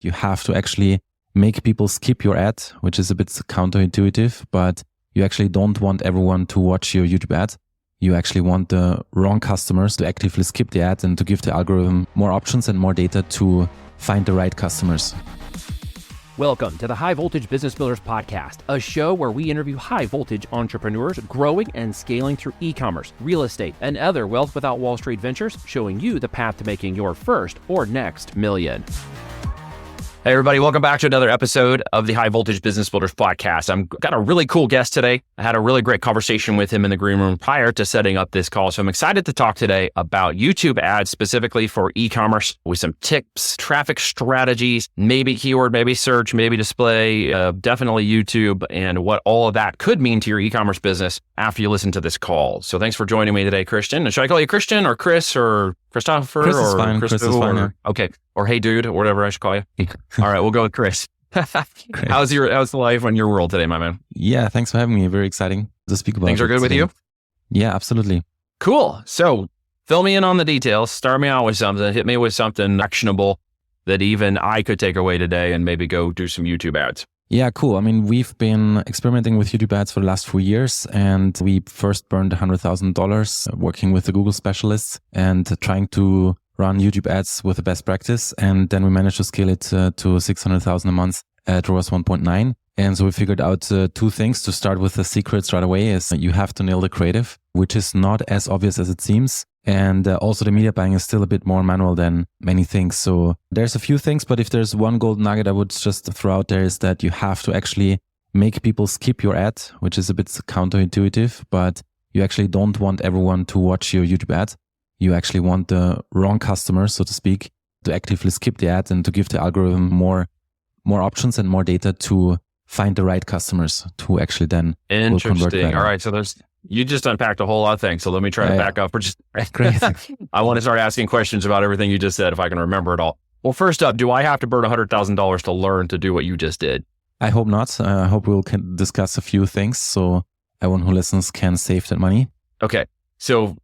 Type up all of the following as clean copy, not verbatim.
You have to actually make people skip your ad, which is a bit counterintuitive, but you actually don't want everyone to watch your YouTube ad. You actually want the wrong customers to actively skip the ad and to give the algorithm more options and more data to find the right customers. Welcome to the High Voltage Business Builders Podcast, a show where we interview high voltage entrepreneurs growing and scaling through e-commerce, real estate, and other wealth without Wall Street ventures, showing you the path to making your first or next million. Hey everybody, welcome back to another episode of the High Voltage Business Builders Podcast. I've got a really cool guest today. I had a really great conversation with him in the green room prior to setting up this call. So I'm excited to talk today about YouTube ads specifically for e-commerce with some tips, traffic strategies, maybe keyword, maybe search, maybe display, definitely YouTube, and what all of that could mean to your e-commerce business after you listen to this call. So thanks for joining me today, Christian. And should I call you Christian or Chris or Christopher? Chris is fine. Chris is fine. Okay. Or hey dude, or whatever I should call you. All right, we'll go with Chris. How's the life in your world today, my man? Yeah, thanks for having me. Very exciting to speak about. Things are good with you? Yeah, absolutely. Cool. So fill me in on the details. Start me out with something. Hit me with something actionable that even I could take away today and maybe go do some YouTube ads. Yeah, cool. I mean, we've been experimenting with YouTube ads for the last 4 years, and we first burned $100,000 working with the Google specialists and trying to run YouTube ads with the best practice. And then we managed to scale it to 600,000 a month at ROAS 1.9. And so we figured out two things. To start with, the secrets right away is you have to nail the creative, which is not as obvious as it seems. And also the media buying is still a bit more manual than many things. So there's a few things, but if there's one gold nugget I would just throw out there is that you have to actually make people skip your ad, which is a bit counterintuitive, but you actually don't want everyone to watch your YouTube ad. You actually want the wrong customers, so to speak, to actively skip the ad and to give the algorithm more options and more data to find the right customers to actually then will convert better. All right, so you just unpacked a whole lot of things. So let me try to back up for just great. I want to start asking questions about everything you just said if I can remember it all. Well, first up, do I have to burn $100,000 to learn to do what you just did? I hope not. I hope we'll discuss a few things so everyone who listens can save that money. Okay, so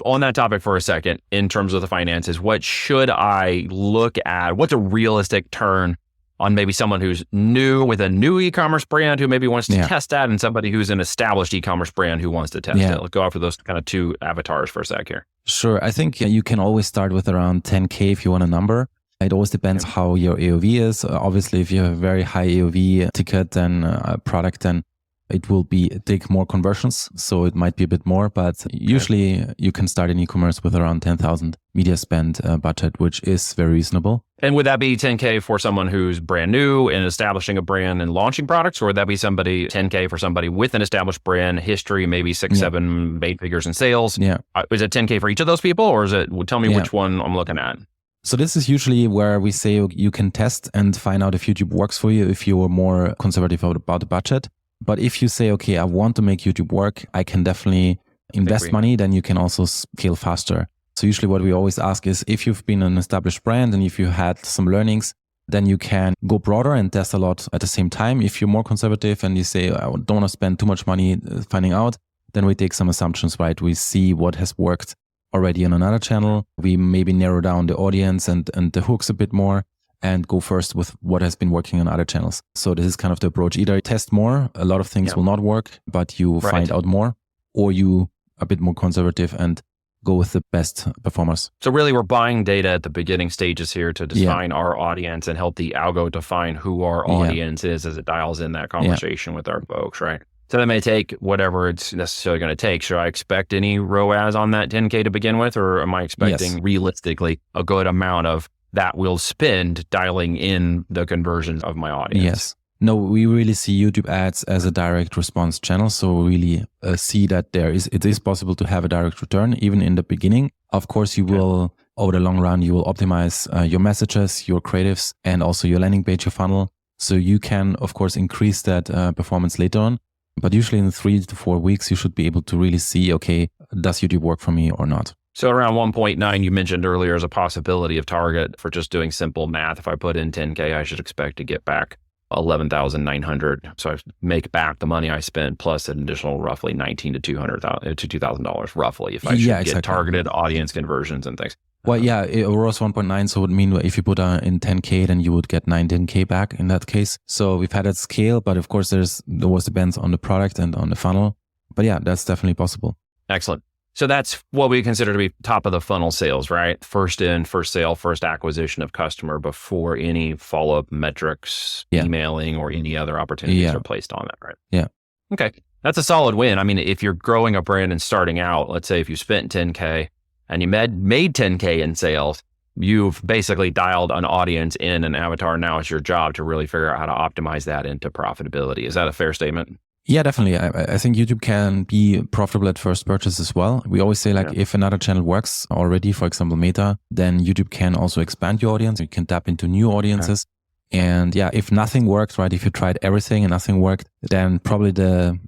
on that topic for a second, in terms of the finances, what should I look at? What's a realistic turn on maybe someone who's new with a new e-commerce brand who maybe wants to test that, and somebody who's an established e-commerce brand who wants to test it? Let's go after those kind of two avatars for a sec here. Sure. I think you can always start with around 10K if you want a number. It always depends how your AOV is. Obviously, if you have a very high AOV ticket and a product, then it will take more conversions. So it might be a bit more, but usually you can start in e-commerce with around 10,000 media spend budget, which is very reasonable. And would that be 10K for someone who's brand new and establishing a brand and launching products? Or would that be 10K for somebody with an established brand history, maybe 6, 7, 8 figures in sales? Yeah. Is it 10K for each of those people, or is it, tell me which one I'm looking at? So this is usually where we say you can test and find out if YouTube works for you if you're more conservative about the budget. But if you say, okay, I want to make YouTube work, I can definitely invest money, then you can also scale faster. So usually what we always ask is if you've been an established brand and if you had some learnings, then you can go broader and test a lot at the same time. If you're more conservative and you say, I don't want to spend too much money finding out, then we take some assumptions, right? We see what has worked already on another channel. We maybe narrow down the audience and the hooks a bit more, and go first with what has been working on other channels. So this is kind of the approach. Either test more, a lot of things will not work, but you find out more, or you a bit more conservative and go with the best performers. So really we're buying data at the beginning stages here to define our audience and help the algo define who our audience is as it dials in that conversation with our folks, right? So that may take whatever it's necessarily going to take. Should I expect any ROAS on that 10K to begin with, or am I expecting realistically a good amount of that will spend dialing in the conversions of my audience? Yes. No, we really see YouTube ads as a direct response channel. So we really see that it is possible to have a direct return even in the beginning. Of course, you will, over the long run, you will optimize your messages, your creatives, and also your landing page, your funnel. So you can, of course, increase that performance later on. But usually in 3 to 4 weeks, you should be able to really see, okay, does YouTube work for me or not? So around 1.9, you mentioned earlier as a possibility of target for just doing simple math. If I put in 10K, I should expect to get back 11,900. So I make back the money I spent plus an additional roughly $1,900 to $2,000 roughly if I should get targeted audience conversions and things. Well, yeah, ROAS 1.9. So it would mean if you put in 10K, then you would get 19K back in that case. So we've had it scale, but of course it always depends on the product and on the funnel. But yeah, that's definitely possible. Excellent. So that's what we consider to be top of the funnel sales, right? First in, first sale, first acquisition of customer before any follow-up metrics, emailing, or any other opportunities are placed on that, right? Yeah. Okay. That's a solid win. I mean, if you're growing a brand and starting out, let's say if you spent 10K and you made 10K in sales, you've basically dialed an audience in an avatar. Now it's your job to really figure out how to optimize that into profitability. Is that a fair statement? Yeah, definitely. I think YouTube can be profitable at first purchase as well. We always say if another channel works already, for example, Meta, then YouTube can also expand your audience. You can tap into new audiences. And yeah, if nothing worked, right? If you tried everything and nothing worked, then probably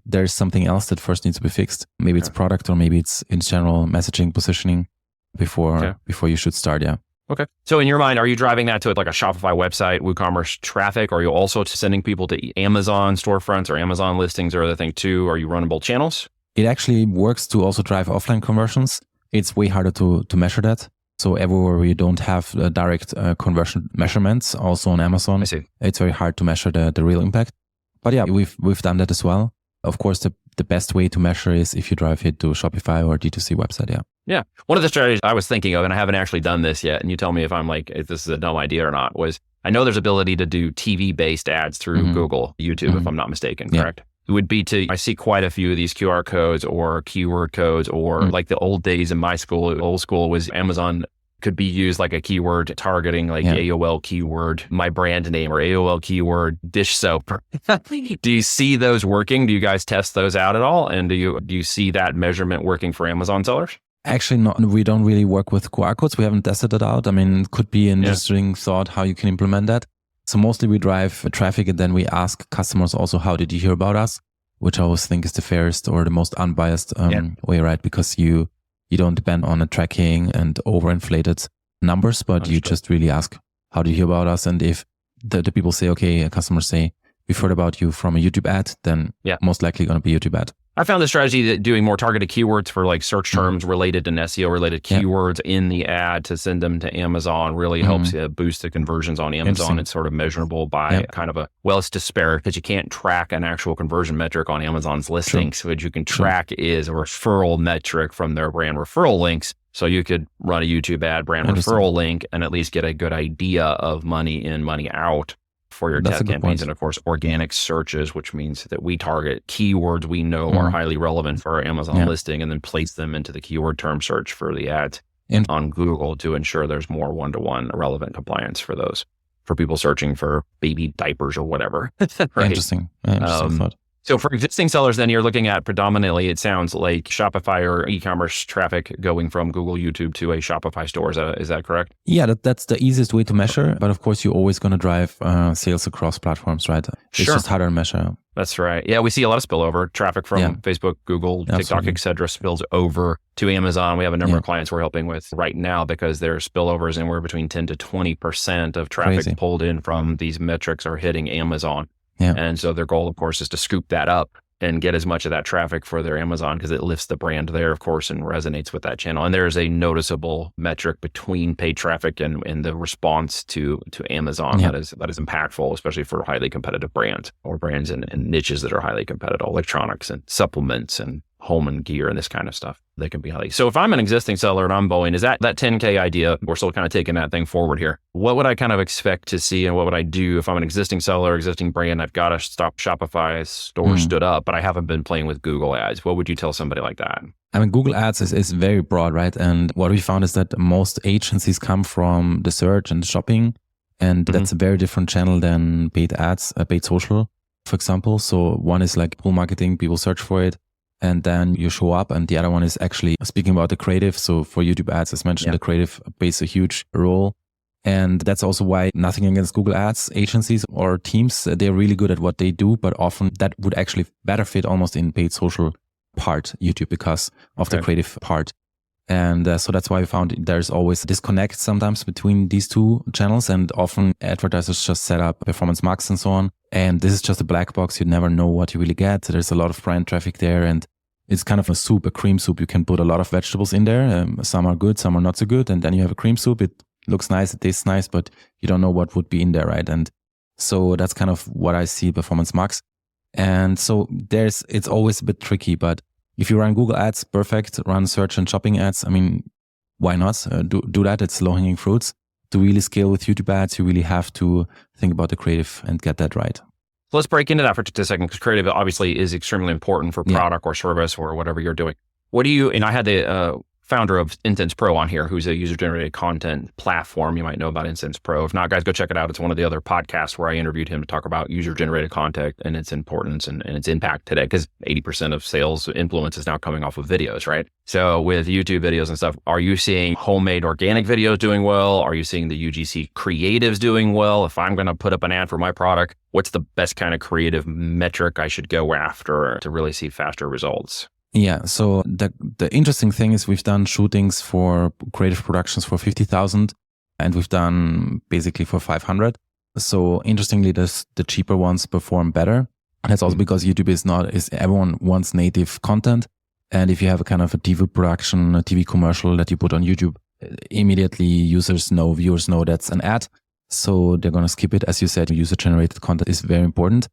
there's something else that first needs to be fixed. Maybe it's product, or maybe it's in general messaging, positioning before you should start. Yeah. Okay. So in your mind, are you driving that to like a Shopify website, WooCommerce traffic? Or are you also sending people to Amazon storefronts or Amazon listings or other thing too? Are you running both channels? It actually works to also drive offline conversions. It's way harder to measure that. So everywhere you don't have direct conversion measurements, also on Amazon, it's very hard to measure the real impact. But yeah, we've done that as well. Of course, the best way to measure is if you drive it to Shopify or D2C website. Yeah. Yeah. One of the strategies I was thinking of, and I haven't actually done this yet, and you tell me if this is a dumb idea or not, was I know there's ability to do TV-based ads through Google, YouTube, if I'm not mistaken, correct? It would be I see quite a few of these QR codes or keyword codes, or like the old days in my school, old school was Amazon could be used like a keyword targeting, like AOL keyword, my brand name, or AOL keyword dish soap. Do you see those working? Do you guys test those out at all? And do you see that measurement working for Amazon sellers? Actually, no, we don't really work with QR codes. We haven't tested it out. I mean, it could be an interesting thought how you can implement that. So mostly we drive traffic, and then we ask customers also, how did you hear about us? Which I always think is the fairest or the most unbiased way, right? Because you don't depend on the tracking and overinflated numbers, but you just really ask, how do you hear about us? And if the people say, customers say, we've heard about you from a YouTube ad, then most likely going to be a YouTube ad. I found the strategy that doing more targeted keywords for like search terms related and SEO related keywords in the ad to send them to Amazon really helps boost the conversions on Amazon. It's sort of measurable by kind of it's disparate because you can't track an actual conversion metric on Amazon's listings. So what you can track is a referral metric from their brand referral links. So you could run a YouTube ad, brand referral link, and at least get a good idea of money in, money out for your test campaigns. And of course, organic searches, which means that we target keywords we know are highly relevant for our Amazon listing, and then place them into the keyword term search for the ads on Google to ensure there's more one-to-one relevant compliance for those, for people searching for baby diapers or whatever. Right? Interesting thought. So for existing sellers, then you're looking at predominantly, it sounds like Shopify or e-commerce traffic going from Google, YouTube to a Shopify store. Is that correct? Yeah, that's the easiest way to measure. But of course, you're always going to drive sales across platforms, right? It's just harder to measure. That's right. Yeah, we see a lot of spillover traffic from Facebook, Google, TikTok, et cetera, spills over to Amazon. We have a number of clients we're helping with right now because their spillovers anywhere between 10 to 20% of traffic pulled in from these metrics are hitting Amazon. Yeah. And so their goal, of course, is to scoop that up and get as much of that traffic for their Amazon because it lifts the brand there, of course, and resonates with that channel. And there is a noticeable metric between paid traffic and the response to Amazon that is impactful, especially for highly competitive brands or brands in niches that are highly competitive, electronics and supplements and home and gear and this kind of stuff. They can be highly. So if I'm an existing seller and I'm Boeing, is that 10K idea, we're still kind of taking that thing forward here. What would I kind of expect to see and what would I do if I'm an existing seller, existing brand, I've got a Shopify store stood up, but I haven't been playing with Google ads? What would you tell somebody like that? I mean, Google ads is very broad, right? And what we found is that most agencies come from the search and the shopping, and that's a very different channel than paid ads, paid social, for example. So one is like pull marketing, people search for it, and then you show up, and the other one is actually speaking about the creative. So for YouTube ads, as mentioned, the creative plays a huge role. And that's also why, nothing against Google ads agencies or teams, they're really good at what they do, but often that would actually better fit almost in paid social part YouTube because of the creative part. And so that's why we found there's always a disconnect sometimes between these two channels, and often advertisers just set up performance max and so on. And this is just a black box. You never know what you really get. There's a lot of brand traffic there, and It's kind of a soup, a cream soup. You can put a lot of vegetables in there. Some are good, some are not so good. And then you have a cream soup. It looks nice, it tastes nice, but you don't know what would be in there, right? And so that's kind of what I see Performance Max. And so it's always a bit tricky, but if you run Google ads, perfect. Run search and shopping ads. I mean, why not? Do that. It's low hanging fruits. To really scale with YouTube ads, you really have to think about the creative and get that right. So let's break into that for just a second, because creative obviously is extremely important for product or service or whatever you're doing. And I had the founder of Incense Pro on here, who's a user-generated content platform. You might know about Incense Pro. If not, guys, go check it out. It's one of the other podcasts where I interviewed him to talk about user-generated content and its importance and its impact today, because 80% of sales influence is now coming off of videos, right? So with YouTube videos and stuff, are you seeing homemade organic videos doing well? Are you seeing the UGC creatives doing well? If I'm going to put up an ad for my product, what's the best kind of creative metric I should go after to really see faster results? Yeah. So the interesting thing is we've done shootings for creative productions for 50,000 and we've done basically for 500. So interestingly, the cheaper ones perform better. And that's also because YouTube is everyone wants native content. And if you have a kind of a TV production, a TV commercial that you put on YouTube, immediately viewers know that's an ad. So they're going to skip it. As you said, user generated content is very important.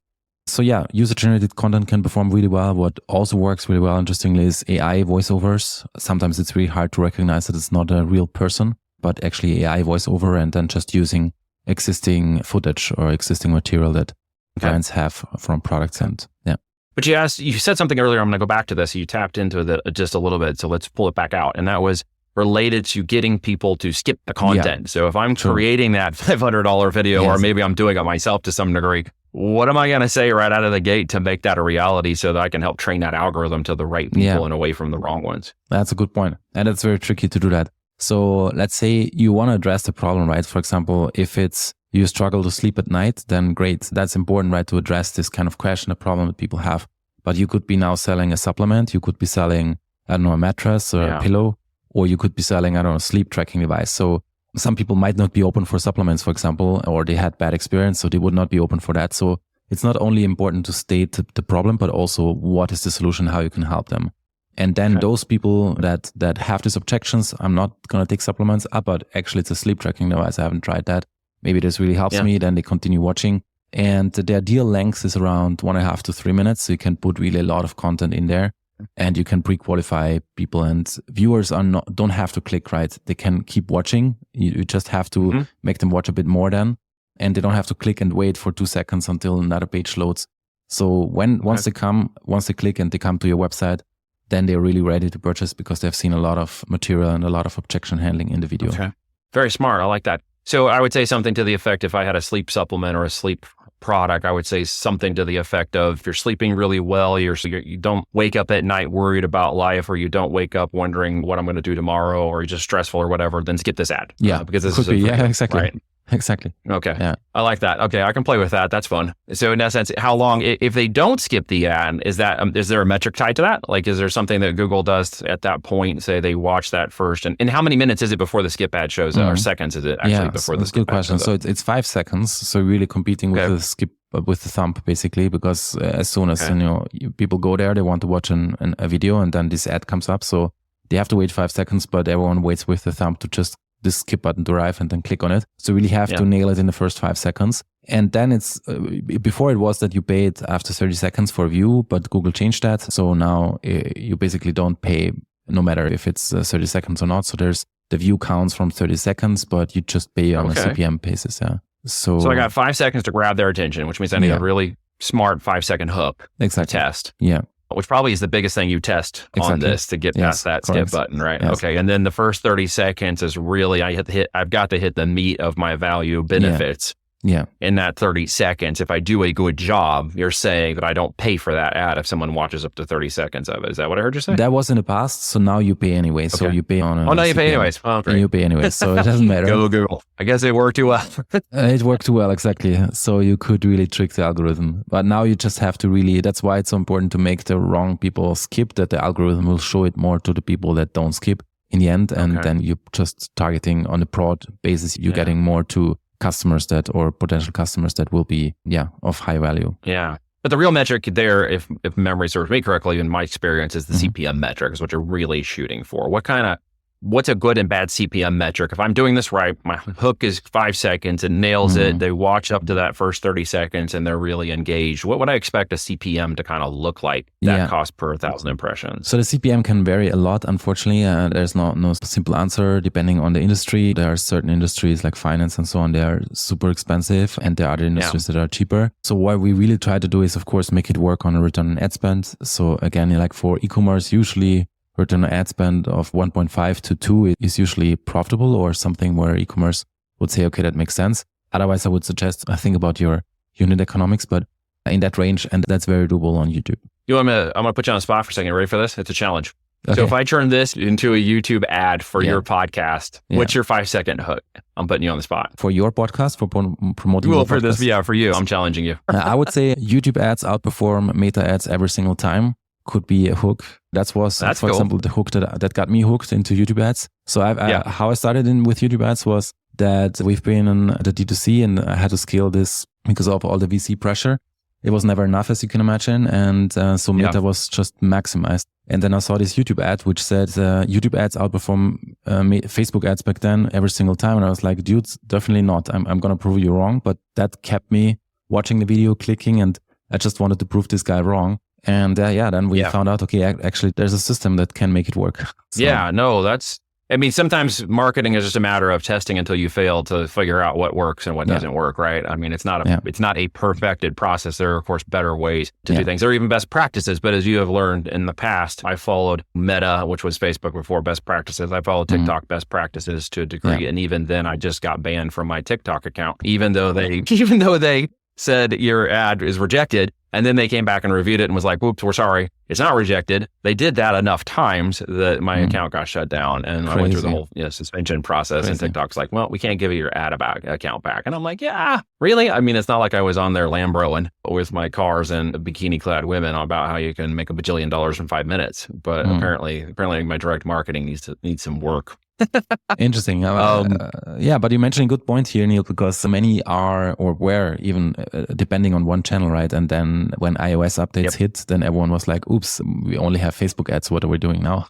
So yeah, user-generated content can perform really well. What also works really well, interestingly, is AI voiceovers. Sometimes it's really hard to recognize that it's not a real person, but actually AI voiceover, and then just using existing footage or existing material that brands have from products. And yeah. But you said something earlier. I'm going to go back to this. You tapped into that just a little bit. So let's pull it back out. And that was related to getting people to skip the content. Yeah. So if I'm creating that $500 video, or maybe I'm doing it myself to some degree, what am I going to say right out of the gate to make that a reality so that I can help train that algorithm to the right people and away from the wrong ones? That's a good point. And it's very tricky to do that. So let's say you want to address the problem, right? For example, if it's you struggle to sleep at night, then great. That's important, right? To address this kind of question, a problem that people have. But you could be now selling a supplement. You could be selling, I don't know, a mattress or a pillow, or you could be selling, I don't know, a sleep tracking device. So some people might not be open for supplements, for example, or they had bad experience, so they would not be open for that. So it's not only important to state the problem, but also what is the solution, how you can help them. And then those people that have these objections, I'm not going to take supplements, but actually it's a sleep tracking device. I haven't tried that. Maybe this really helps me. Then they continue watching. And the ideal length is around 1.5 to 3 minutes. So you can put really a lot of content in there. And you can pre-qualify people, and viewers don't have to click, right? They can keep watching. You just have to make them watch a bit more then, and they don't have to click and wait for 2 seconds until another page loads. So once they click and they come to your website, then they're really ready to purchase because they've seen a lot of material and a lot of objection handling in the video. Okay. Very smart. I like that. So I would say something to the effect, if I had a sleep supplement or a sleep product, I would say something to the effect of, if you're sleeping really well, you don't wake up at night worried about life, or you don't wake up wondering what I'm going to do tomorrow, or you're just stressful or whatever, then skip this ad. Yeah, because this is exactly. Right? Exactly. Okay. Yeah. I like that. Okay. I can play with that. That's fun. So in that sense, how long, if they don't skip the ad, is there a metric tied to that? Like, is there something that Google does at that point? Say they watch that first, and how many minutes is it before the skip ad shows up, or seconds is it actually before the skip ad? Good question. So it's 5 seconds. So really competing with the skip, with the thumb basically, because as soon as people go there, they want to watch a video, and then this ad comes up. So they have to wait 5 seconds, but everyone waits with the thumb to just this skip button to arrive and then click on it. So you really have to nail it in the first 5 seconds. And then it's, before it was that you paid after 30 seconds for a view, but Google changed that. So now you basically don't pay no matter if it's 30 seconds or not. So the view counts from 30 seconds, but you just pay on a CPM basis. Yeah. So I got 5 seconds to grab their attention, which means I need a really smart 5-second hook to test. Yeah. Which probably is the biggest thing you test on this to get past that skip button, right? Yes. Okay. And then the first 30 seconds is really, I've got to hit the meat of my value benefits. Yeah. In that 30 seconds, if I do a good job, you're saying that I don't pay for that ad if someone watches up to 30 seconds of it. Is that what I heard you say? That was in the past. So now you pay anyway. So you pay on now you pay anyways. Oh, great. You pay anyways. So it doesn't matter. Go Google. I guess it worked too well. It worked too well, exactly. So you could really trick the algorithm. But now you just have to really, that's why it's so important to make the wrong people skip, that the algorithm will show it more to the people that don't skip in the end. And then you're just targeting on a broad basis. You're getting more to customers or potential customers that will be, of high value. Yeah. But the real metric there, if memory serves me correctly, in my experience, is the CPM metric, is what you're really shooting for. What's a good and bad CPM metric? If I'm doing this right, my hook is 5 seconds, it nails it. They watch up to that first 30 seconds and they're really engaged. What would I expect a CPM to kind of look like, that cost per 1,000 impressions? So the CPM can vary a lot, unfortunately. There's no simple answer depending on the industry. There are certain industries like finance and so on, they are super expensive, and there are other industries that are cheaper. So what we really try to do is, of course, make it work on a return on ad spend. So again, like for e-commerce, usually return on ad spend of 1.5 to 2 is usually profitable, or something where e-commerce would say, okay, that makes sense. Otherwise, I would suggest think about your unit economics, but in that range, and that's very doable on YouTube. I'm going to put you on the spot for a second. Ready for this? It's a challenge. Okay. So if I turn this into a YouTube ad for your podcast, what's your 5-second hook? I'm putting you on the spot. For your podcast, for promoting your for podcast? This, for you. I'm challenging you. I would say YouTube ads outperform meta ads every single time. Could be a hook. That's for cool. example, the hook that got me hooked into YouTube ads. So how I started with YouTube ads was that we've been in the D2C, and I had to scale this because of all the VC pressure. It was never enough, as you can imagine. And so Meta was just maximized. And then I saw this YouTube ad, which said YouTube ads outperform Facebook ads back then every single time. And I was like, dude, definitely not. I'm going to prove you wrong. But that kept me watching the video, clicking, and I just wanted to prove this guy wrong. And then we found out, okay, actually there's a system that can make it work. So, sometimes marketing is just a matter of testing until you fail to figure out what works and what doesn't work, right? I mean, it's not a perfected process. There are, of course, better ways to do things. There are even best practices, but as you have learned in the past, I followed Meta, which was Facebook before, best practices. I followed TikTok best practices to a degree. And even then I just got banned from my TikTok account, even though they said your ad is rejected. And then they came back and reviewed it and was like, whoops, we're sorry. It's not rejected. They did that enough times that my account got shut down. And I went through the whole suspension process. And TikTok's like, well, we can't give you your account back. And I'm like, yeah, really? I mean, it's not like I was on there Lambroing with my cars and bikini clad women about how you can make $1 billion in 5 minutes. But apparently my direct marketing needs some work. Interesting. But you mentioned a good point here, Neil, because many are or were even depending on one channel, right? And then when iOS updates hit, then everyone was like, oops, we only have Facebook ads. What are we doing now?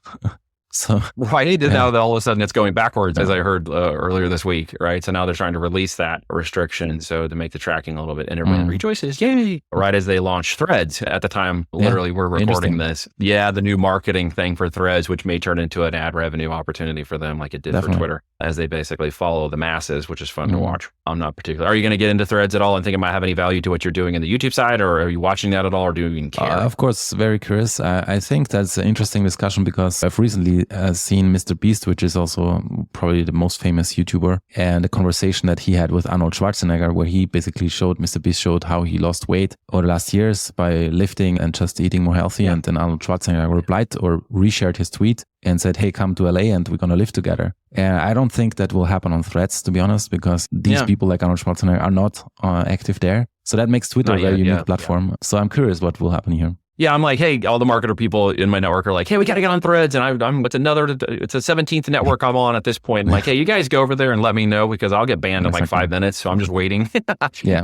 So right, now that all of a sudden it's going backwards, as I heard earlier this week, right? So now they're trying to release that restriction, so to make the tracking a little bit. And everyone rejoices, yay! Right as they launch Threads at the time, literally we're recording this. Yeah, the new marketing thing for Threads, which may turn into an ad revenue opportunity for them, like it did for Twitter, as they basically follow the masses, which is fun to watch. I'm not particular. Are you going to get into Threads at all and think it might have any value to what you're doing in the YouTube side, or are you watching that at all, or do you even care? Of course, very curious. I think that's an interesting discussion because I've recently seen Mr. Beast, which is also probably the most famous YouTuber, and a conversation that he had with Arnold Schwarzenegger, where he basically Mr. Beast showed how he lost weight over the last years by lifting and just eating more healthy. And then Arnold Schwarzenegger replied or reshared his tweet and said, hey, come to LA and we're going to live together. And I don't think that will happen on Threads, to be honest, because these people like Arnold Schwarzenegger are not active there. So that makes Twitter a very unique platform. So I'm curious what will happen here. Yeah, I'm like, hey, all the marketer people in my network are like, hey, we got to get on Threads. And it's a 17th network I'm on at this point. I'm like, hey, you guys go over there and let me know because I'll get banned in like 5 minutes. So I'm just waiting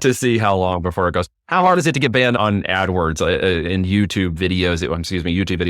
to see how long before it goes. How hard is it to get banned on AdWords in YouTube videos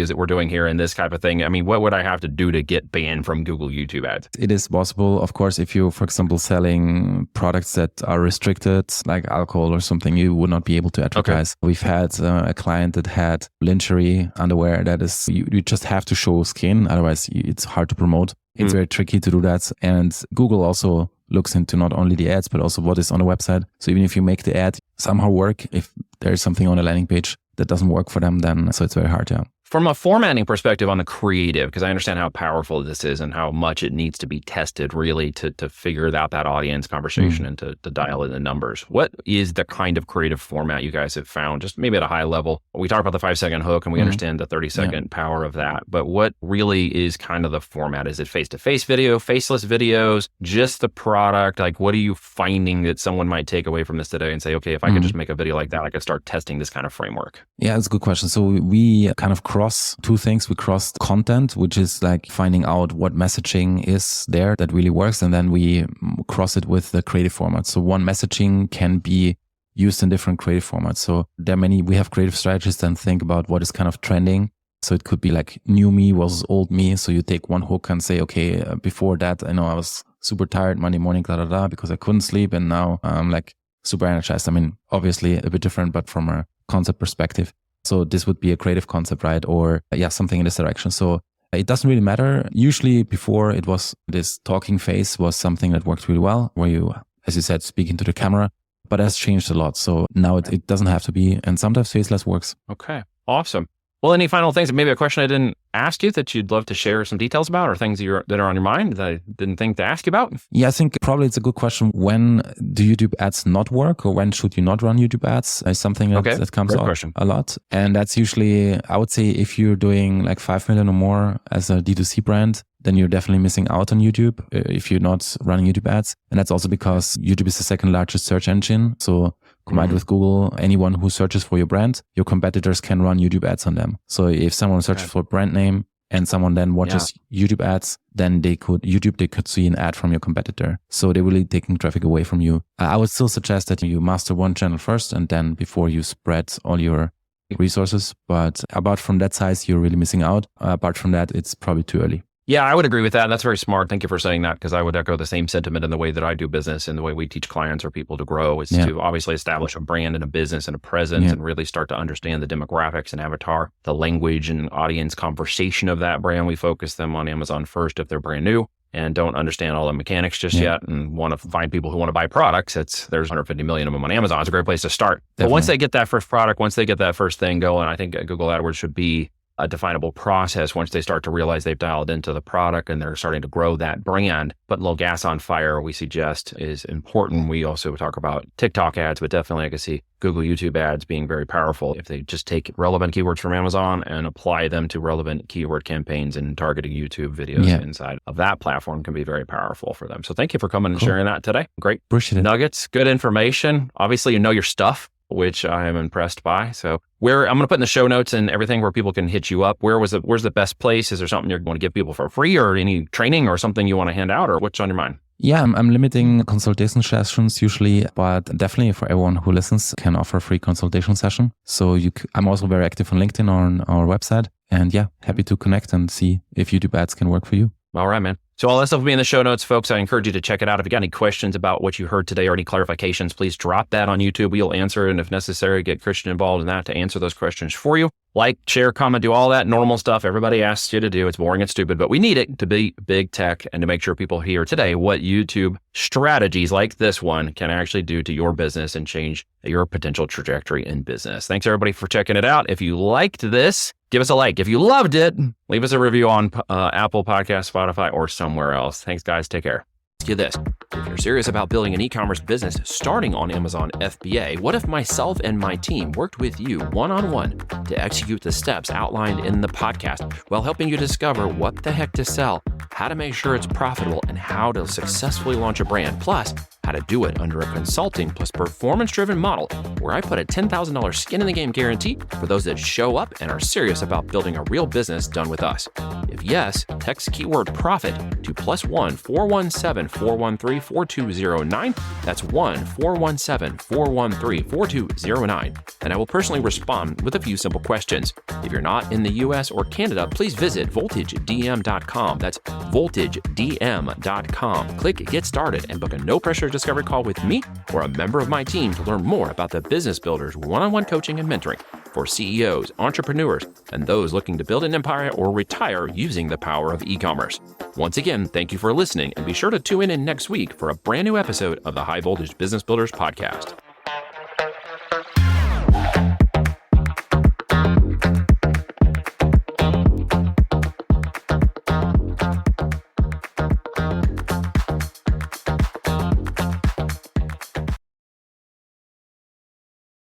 that we're doing here and this type of thing? I mean, what would I have to do to get banned from Google YouTube ads? It is possible. Of course, if you, for example, selling products that are restricted, like alcohol or something, you would not be able to advertise. Okay. We've had a client that had lingerie underwear that is, you just have to show skin. Otherwise, it's hard to promote. It's very tricky to do that. And Google also looks into not only the ads, but also what is on the website. So even if you make the ad somehow work, if there's something on a landing page that doesn't work for them, then so it's very hard, From a formatting perspective on the creative, because I understand how powerful this is and how much it needs to be tested really to figure out that audience conversation and to dial in the numbers. What is the kind of creative format you guys have found, just maybe at a high level? We talked about the 5-second hook and we understand the 30-second power of that, but what really is kind of the format? Is it face-to-face video, faceless videos, just the product? Like, what are you finding that someone might take away from this today and say, okay, if I could just make a video like that, I could start testing this kind of framework? Yeah, that's a good question. So we kind of cross two things. We crossed content, which is like finding out what messaging is there that really works. And then we cross it with the creative format. So one messaging can be used in different creative formats. So we have creative strategists and think about what is kind of trending. So it could be like new me versus old me. So you take one hook and say, okay, before that, I know I was super tired Monday morning, because I couldn't sleep. And now I'm like super energized. I mean, obviously a bit different, but from a concept perspective. So this would be a creative concept, right? Or something in this direction. So it doesn't really matter. Usually before it was this talking phase was something that worked really well, where you, as you said, speak into the camera, but it has changed a lot. So now it doesn't have to be, and sometimes faceless works. Okay, awesome. Well, any final things, maybe a question I didn't ask you that you'd love to share some details about, or things that are on your mind that I didn't think to ask you about? Yeah, I think probably it's a good question. When do YouTube ads not work, or when should you not run YouTube ads? Is something that comes up a lot. And that's usually, I would say, if you're doing like 5 million or more as a D2C brand, then you're definitely missing out on YouTube if you're not running YouTube ads. And that's also because YouTube is the second largest search engine. So combined with Google, anyone who searches for your brand, your competitors can run YouTube ads on them. So if someone searches for a brand name and someone then watches YouTube ads, then they could see an ad from your competitor. So they're really taking traffic away from you. I would still suggest that you master one channel first, and then before you spread all your resources. But apart from that size, you're really missing out. Apart from that, it's probably too early. Yeah, I would agree with that. That's very smart. Thank you for saying that, because I would echo the same sentiment in the way that I do business and the way we teach clients or people to grow is to obviously establish a brand and a business and a presence and really start to understand the demographics and avatar, the language and audience conversation of that brand. We focus them on Amazon first if they're brand new and don't understand all the mechanics just yet and want to find people who want to buy products. There's 150 million of them on Amazon. It's a great place to start. Definitely. But once they get that first product, once they get that first thing going, I think Google AdWords should be a definable process once they start to realize they've dialed into the product and they're starting to grow that brand. Putting a little gas on fire, we suggest, is important. We also talk about TikTok ads, but definitely I can see Google YouTube ads being very powerful if they just take relevant keywords from Amazon and apply them to relevant keyword campaigns, and targeting YouTube videos inside of that platform can be very powerful for them. So thank you for coming and sharing that today. Great Appreciate nuggets, good information. Obviously, you know your stuff, which I am impressed by. So I'm going to put in the show notes and everything where people can hit you up. Where's the best place? Is there something you're going to give people for free, or any training or something you want to hand out, or what's on your mind? Yeah, I'm limiting consultation sessions usually, but definitely for everyone who listens can offer a free consultation session. So I'm also very active on LinkedIn or on our website, and happy to connect and see if YouTube ads can work for you. All right, man. So all that stuff will be in the show notes, folks. I encourage you to check it out. If you got any questions about what you heard today or any clarifications, please drop that on YouTube. We'll answer it, and if necessary, get Christian involved in that to answer those questions for you. Like, share, comment, do all that normal stuff everybody asks you to do. It's boring and stupid, but we need it to be big tech and to make sure people hear today what YouTube strategies like this one can actually do to your business and change your potential trajectory in business. Thanks, everybody, for checking it out. If you liked this, give us a like. If you loved it, leave us a review on Apple Podcasts, Spotify, or somewhere else. Thanks, guys. Take care. Ask you this. If you're serious about building an e-commerce business starting on Amazon FBA, what if myself and my team worked with you one-on-one to execute the steps outlined in the podcast while helping you discover what the heck to sell, how to make sure it's profitable, and how to successfully launch a brand, plus how to do it under a consulting plus performance-driven model where I put a $10,000 skin in the game guarantee for those that show up and are serious about building a real business done with us? If yes, text keyword profit to +1 417 413 4209. That's 1-417-413-4209. And I will personally respond with a few simple questions. If you're not in the US or Canada, please visit voltagedm.com. That's voltagedm.com. Click Get Started and book a no-pressure discovery call with me or a member of my team to learn more about the Business Builders one-on-one coaching and mentoring for CEOs, entrepreneurs, and those looking to build an empire or retire using the power of e-commerce. Once again, thank you for listening, and be sure to tune in next week for a brand new episode of the High Voltage Business Builders podcast.